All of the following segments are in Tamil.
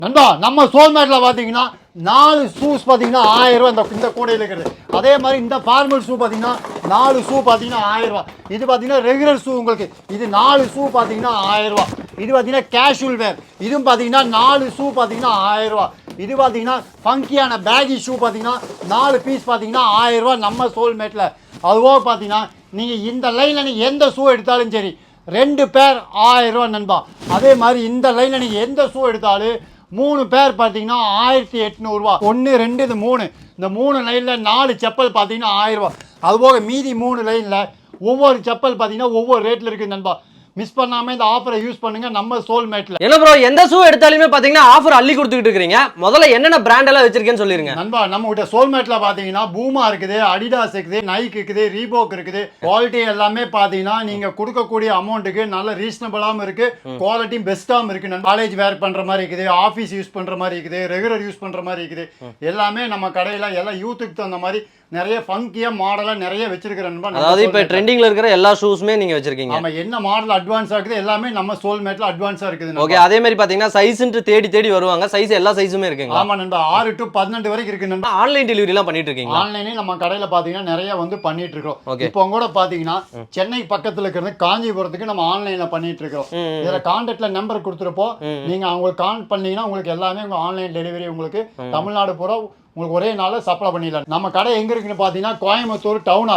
நண்பா நம்ம சோல்மேட்ல பாத்தீங்கன்னா 4 ஷூஸ் பாத்தீங்கன்னா 1000 ரூபாய் இந்த கூடையில் இருக்கிறது. அதே மாதிரி இந்த ஃபார்மல் ஷூ பாத்தீங்கன்னா 4 ஷூ பாத்தீங்கன்னா 1000 ரூபாய். இது பாத்தீங்கன்னா ரெகுலர் ஷூ உங்களுக்கு இது 4 ஷூ பாத்தீங்கன்னா 1000 ரூபாய். இது பாத்தீங்கன்னா கேஷுவல் வேர் இதுவும் பாத்தீங்கன்னா 4 ஷூ பாத்தீங்கன்னா 1000 ரூபாய். இது பாத்தீங்கன்னா ஃபங்கியான பேகி ஷூ பாத்தீங்கன்னா 4 பீஸ் பாத்தீங்கன்னா 1000 ரூபாய் நம்ம சோல்மேட்ல. அதுவோ பாத்தீங்கன்னா நீங்க இந்த லைன்ல நீங்க எந்த ஷூ எடுத்தாலும் சரி 2 பேர் 1000 ரூபாய் நண்பா. அதே மாதிரி இந்த லைன்ல நீங்க எந்த ஷூ எடுத்தாலும் 3 பேர் பார்த்தீங்கன்னா 1800 ரூபா. 1 2 இது 3 இந்த 3 லைனில் 4 செப்பல் பார்த்தீங்கன்னா 1000 ரூபா. அதுபோக மீதி 3 லைனில் ஒவ்வொரு செப்பல் பார்த்தீங்கன்னா ஒவ்வொரு ரேட்டில் இருக்குது நண்பா. மிஸ் பண்ணாம இந்த ஆஃபரை யூஸ் பண்ணுங்க நம்ம சோல்மேட்ல. என்ன ப்ரோ எந்த ஷூ எடுத்தாலுமே பாத்தீங்கன்னா ஆஃபர் அள்ளி கொடுத்துட்டு இருக்கீங்க. முதல்ல என்னென்ன பிராண்ட் எல்லாம் வச்சிருக்கேன்னு சொல்லிருங்க. நண்பா நம்ம கிட்ட சோல்மேட்ல பாத்தீங்கன்னா பூமா இருக்குது, அடிடாஸ் இருக்குது, நைக் இருக்குது, ரீபோக் இருக்குது. குவாலிட்டி எல்லாமே பாத்தீங்கன்னா நீங்க கொடுக்கக்கூடிய அமௌண்ட்டுக்கு நல்ல ரீசனபிளாவும் இருக்கு, குவாலிட்டியும் பெஸ்டாவும் இருக்கு. காலேஜ் வேர் பண்ற மாதிரி இருக்குது, ஆஃபீஸ் யூஸ் பண்ற மாதிரி இருக்குது, ரெகுலர் யூஸ் பண்ற மாதிரி இருக்குது. எல்லாமே நம்ம கடையில எல்லாம் யூத்துக்கு தகுந்த மாதிரி நிறைய ஃபங்கியா மாடலா நிறைய வச்சிருக்கிறேன். அதாவது இப்ப ட்ரெண்டிங்ல இருக்கிற எல்லா ஷூஸுமே நீங்க வச்சிருக்கீங்க. ஆமா என்ன மாடல் அட்வான்ஸா இருக்குது எல்லாமே நம்ம சோல்மேட்ல அட்வான்ஸா இருக்குது. ஓகே அதே மாதிரி பாத்தீங்கன்னா சைஸ்ன்னு தேடி தேடி வருவாங்க. சைஸ் எல்லா சைஸுமே இருக்குங்க. ஆமா நண்பா 6 to 12 வரைக்கும் இருக்கு நண்பா. ஆன்லைன் டெலிவரி எல்லாம் பண்ணிட்டு இருக்கீங்க. ஆன்லைனே நம்ம கடையில பாத்தீங்கன்னா நிறைய வந்து பண்ணிட்டு இருக்கோம். இப்போ கூட பாத்தீங்கன்னா சென்னை பக்கத்துல இருக்கிறது காஞ்சிபுரத்துக்கு நம்ம ஆன்லைன்ல பண்ணிட்டு இருக்கோம். இதுல கான்டாக்ட்ல நம்பர் கொடுத்துருப்போம். நீங்க அவங்களுக்கு கான்டாக்ட் பண்ணீங்கன்னா உங்களுக்கு எல்லாமே உங்க ஆன்லைன் டெலிவரி உங்களுக்கு தமிழ்நாடு பூரா உங்களுக்கு ஒரே நாள்ல சப்ளை பண்ணிடலாம். நம்ம கடை எங்க இருக்குன்னு பாத்தீங்கன்னா Coimbatore town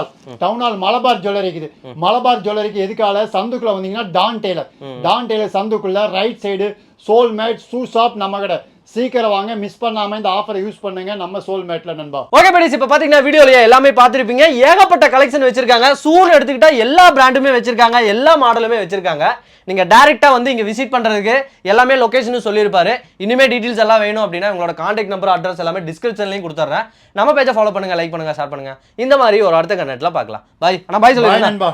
hall Malabar jewellery இருக்குது. மலபார் ஜுவல்லரிக்கு எதுக்கால சந்துக்குள்ள வந்தீங்கன்னா டான் டெய்லர் சந்துக்குள்ள right side Soulmate shoe shop நம்ம கடை. சீக்கிரம் வாங்க, மிஸ் பண்ணாம இந்த ஆஃபரை யூஸ் பண்ணுங்க நம்ம சோல்மேட்ல நண்பா. ஓகே படிஸ் இப்ப பாத்தீங்கன்னா வீடியோல எல்லாமே பாத்துருப்பீங்க. ஏகப்பட்ட கலெக்ஷன் வச்சிருக்காங்க. ஷூன்னு எடுத்துக்கிட்டா எல்லா பிராண்டுமே வச்சிருக்காங்க, எல்லா மாடலுமே வச்சிருக்காங்க. நீங்க டைரக்டா வந்து இங்க விசிட் பண்றதுக்கு எல்லாமே லொகேஷனும் சொல்லியிருப்பாரு. இனிமே டீடைல்ஸ் எல்லாம் வேணும் அப்படின்னா உங்களோட கான்டாக்ட் நம்பர் அட்ரஸ் எல்லாமே டிஸ்கிரிப்ஷன்லயும் கொடுத்துறேன். நம்ம பேஜை ஃபாலோ பண்ணுங்க, லைக் பண்ணுங்க, ஷேர் பண்ணுங்க. இந்த மாதிரி ஒரு அடுத்த கண்டென்ட்ல பார்க்கலாம். பாய். ஆனா பாய் சொல்லுங்க நண்பா.